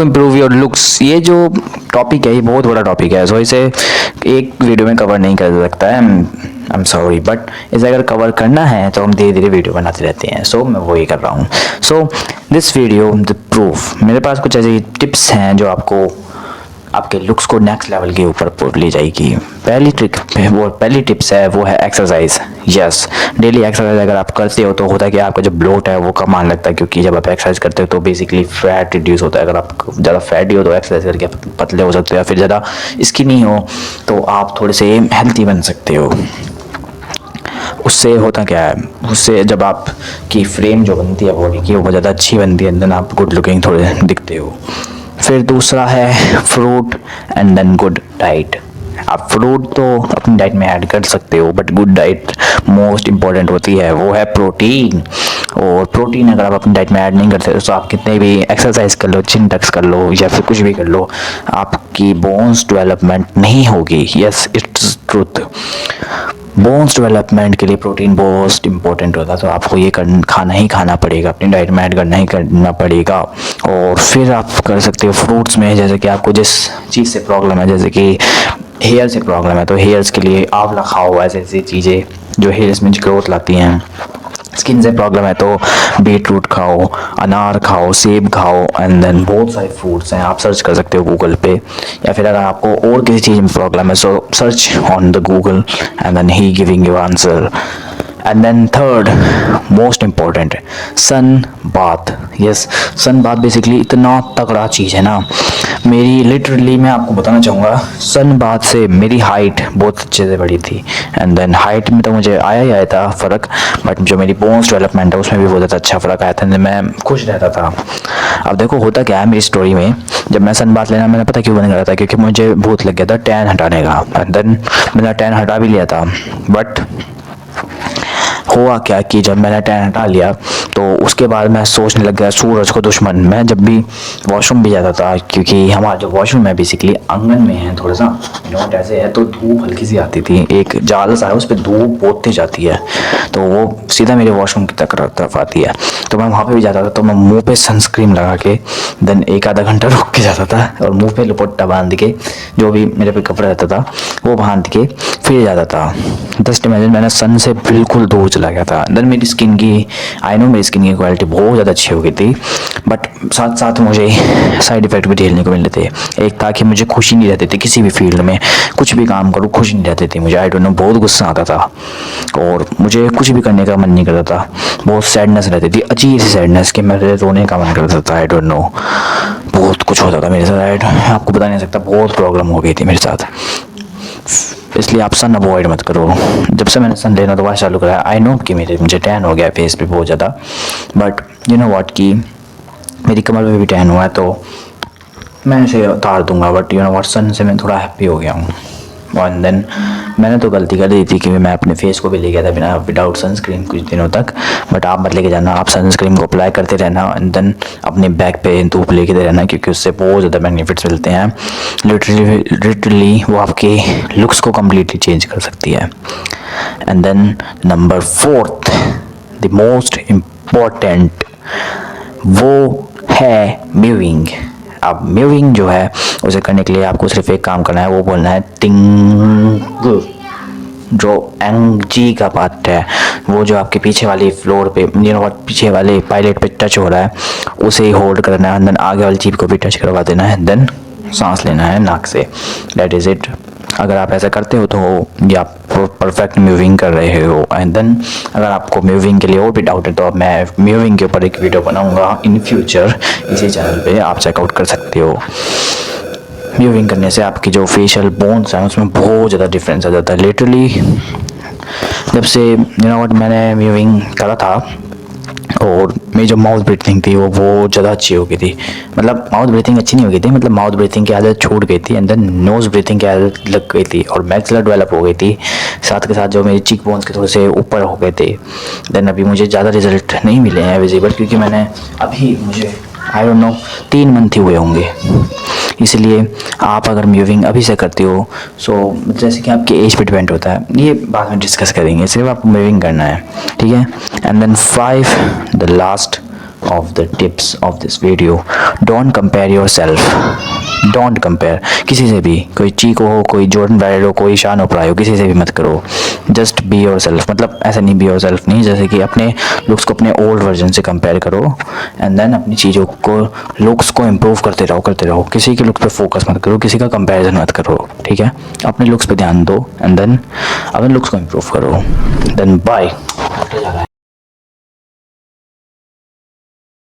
Improve your looks, ये जो topic है ये बहुत बड़ा टॉपिक है, सो इसे एक वीडियो में कवर नहीं कर सकता है। आई एम सॉरी, बट इसे अगर कवर करना है तो हम धीरे धीरे वीडियो बनाते रहते हैं। सो मैं वही कर रहा हूँ। So this video the proof, मेरे पास कुछ ऐसी टिप्स हैं जो आपको आपके लुक्स को नेक्स्ट लेवल के ऊपर ले जाएगी। पहली टिप्स है वो है एक्सरसाइज। यस, डेली एक्सरसाइज अगर आप करते हो तो होता है कि आपका जो ब्लोट है वो कम आने लगता है, क्योंकि जब आप एक्सरसाइज करते हो तो बेसिकली फैट रिड्यूस होता है। अगर आप ज़्यादा फैटी हो तो एक्सरसाइज करके आप पतले हो सकते हो, या फिर ज़्यादा स्किनी हो तो आप थोड़े से हेल्थी बन सकते हो। उससे होता क्या है, उससे जब आपकी फ्रेम जो बनती है बॉडी की वो ज़्यादा अच्छी बनती है, देन आप गुड लुकिंग थोड़े दिखते हो। फिर दूसरा है fruit and then good diet. आप फ्रूट तो अपनी डाइट में ऐड कर सकते हो, but good diet most important होती है, वो है प्रोटीन। और प्रोटीन अगर आप अपनी डाइट में ऐड नहीं करते तो आप कितने भी एक्सरसाइज कर लो, चिन टक्स कर लो या फिर कुछ भी कर लो, आपकी बोन्स डेवलपमेंट नहीं होगी। Yes, its truth. Bones development के लिए प्रोटीन बहुत इंपॉर्टेंट होता है, तो आपको ये खाना ही खाना पड़ेगा, अपनी डाइट में ऐड करना ही करना पड़ेगा। और फिर आप कर सकते हो फ्रूट्स में, जैसे कि आपको जिस चीज़ से प्रॉब्लम है, जैसे कि हेयर से प्रॉब्लम है तो हेयर्स के लिए आंवला खाओ, ऐसी ऐसी चीज़ें जो हेयर्स में ग्रोथ लाती हैं। स्किन से प्रॉब्लम है तो बीट रूट खाओ, अनार खाओ, सेब खाओ, एंड देन बहुत सारे फ्रूट्स हैं, आप सर्च कर सकते हो गूगल पे। या फिर अगर आपको और किसी चीज़ में प्रॉब्लम है so search on the Google and then he giving you answer. And then third most important, sun bath. Yes, sun bath basically इतना तगड़ा चीज़ है ना, मेरी लिटरली मैं आपको बताना चाहूँगा, सन बाथ से मेरी हाइट बहुत अच्छे से बढ़ी थी। एंड देन हाइट में तो मुझे आया था फ़र्क, बट जो मेरी बोन्स डेवलपमेंट है उसमें भी बहुत अच्छा फ़र्क आया था, मैं खुश रहता था। अब देखो होता क्या है मेरी स्टोरी में, जब मैं सन बाथ लेना मैंने पता क्यों बंद करा था, क्योंकि मुझे भूत लग गया था टैन हटाने का। एंड देन मैंने टैन हटा भी लिया था, बट हुआ क्या कि जब मैंने टैन हटा लिया तो उसके बाद मैं सोचने लग गया सूरज को दुश्मन। मैं जब भी वॉशरूम भी जाता था, क्योंकि हमारा जो वॉशरूम है बेसिकली आंगन में है, थोड़ा सा नोट ऐसे है तो धूप हल्की सी आती थी, एक जाल सा है उस पर धूप बहुत तेज आती है, तो वो सीधा मेरे वॉशरूम की तरफ आती है। तो मैं वहाँ पे भी जाता था तो मैं मुंह पे सनस्क्रीन लगा के देन एक आधा घंटा रुक के जाता था, और मुंह पे दुपट्टा बांध के जो भी मेरे पे कपड़ा रहता था वो बांध के फिर जाता था। जस्ट इमेजिन, मैंने सन से बिल्कुल दूर चला गया था। देन मेरी स्किन की, आई नो मेरी स्किन की क्वालिटी बहुत ज़्यादा अच्छी हो गई थी, बट साथ साथ मुझे साइड इफ़ेक्ट भी झेलने को मिल रहे थे। एक था कि मुझे खुशी नहीं रहती थी, किसी भी फील्ड में कुछ भी काम करूँ खुशी नहीं रहती थी मुझे, आई डोंट नो, बहुत गुस्सा आता था और मुझे कुछ भी करने का मन नहीं करता था, बहुत सैडनेस रहती थी, अजीब सी सैडनेस कि मेरे रोने का मन करता था। आई डोंट नो, बहुत कुछ होता था मेरे साथ, आपको बता नहीं सकता, बहुत प्रॉब्लम हो गई थी मेरे साथ। इसलिए आप सन अवॉइड मत करो। जब से मैंने सन लेना दोबारा चालू करा, आई नो कि मुझे टैन हो गया फेस पे बहुत ज़्यादा, बट यू नो व्हाट कि मेरी कमर पे भी टैन हुआ है तो मैं इसे उतार दूंगा, बट यू नो व्हाट सन से मैं थोड़ा हैप्पी हो गया हूँ। एंड देन मैंने तो गलती कर दी थी कि मैं अपने फेस को भी ले गया था बिना विदाउट सनस्क्रीन कुछ दिनों तक, बट आप मत लेके जाना, आप सनस्क्रीन को अप्लाई करते रहना एंड देन अपने बैक पे धूप लेके रहना, क्योंकि उससे बहुत ज़्यादा बेनिफिट्स मिलते हैं। लिटरली वो आपके लुक्स को कम्प्लीटली चेंज कर सकती है। And then number fourth, the most important, वो है म्यूविंग। अब म्यूविंग जो है उसे करने के लिए आपको सिर्फ एक काम करना है, वो बोलना है टिंग। जो एंग जी का पार्ट है वो जो आपके पीछे वाली फ्लोर पे, यू नो पीछे वाले पायलट पे टच हो रहा है उसे ही होल्ड करना है, देन आगे वाली जीभ को भी टच करवा देना है, देन सांस लेना है नाक से। That is it. अगर आप ऐसा करते हो तो ये आप परफेक्ट म्यूविंग कर रहे हो। एंड देन अगर आपको म्यूविंग के लिए और भी डाउट है तो अब मैं म्यूविंग के ऊपर एक वीडियो बनाऊंगा इन फ्यूचर, इसी चैनल पे आप चेकआउट कर सकते हो। म्यूविंग करने से आपकी जो फेशियल बोन्स हैं उसमें बहुत ज़्यादा डिफरेंस आ जाता है। लिटरली जब से यू नो व्हाट मैंने म्यूविंग करा था और मेरी जो माउथ ब्रीथिंग थी वो बहुत ज़्यादा अच्छी हो गई थी, मतलब माउथ ब्रीथिंग अच्छी नहीं हो गई थी, मतलब माउथ ब्रीथिंग की आदत छूट गई थी, एंड देन नोज ब्रीथिंग की आदत लग गई थी और मैक्सिलर डेवलप हो गई थी, साथ के साथ जो मेरे चीक बोन्स के थोड़े से ऊपर हो गए थे। देन अभी मुझे ज़्यादा रिजल्ट नहीं मिले हैं विजिबल, क्योंकि मैंने अभी मुझे आई डोंट नो 3 मंथ ही हुए होंगे। इसलिए आप अगर म्यूविंग अभी से करते हो सो जैसे कि आपके एज पे डिपेंड होता है, ये बाद में डिस्कस करेंगे, सिर्फ आपको म्यूविंग करना है, ठीक है। And then 5 the last of the tips of this video. Don't compare yourself. Don't compare किसी से भी, कोई चीको हो, कोई जॉर्डन ब्राइड हो, कोई शान ओपरा हो, किसी से भी मत करो. Just be your self. मतलब ऐसा नहीं बी योर सेल्फ नहीं, जैसे कि अपने लुक्स को अपने ओल्ड वर्जन से कंपेयर करो एंड देन अपनी चीज़ों को, लुक्स को इम्प्रूव करते रहो. किसी के लुक्स पे फोकस मत करो, किसी का कंपैरिजन मत करो. ठीक है, अपने लुक्स पे ध्यान दो एंड देन अपने लुक्स को इम्प्रूव करो. Then bye.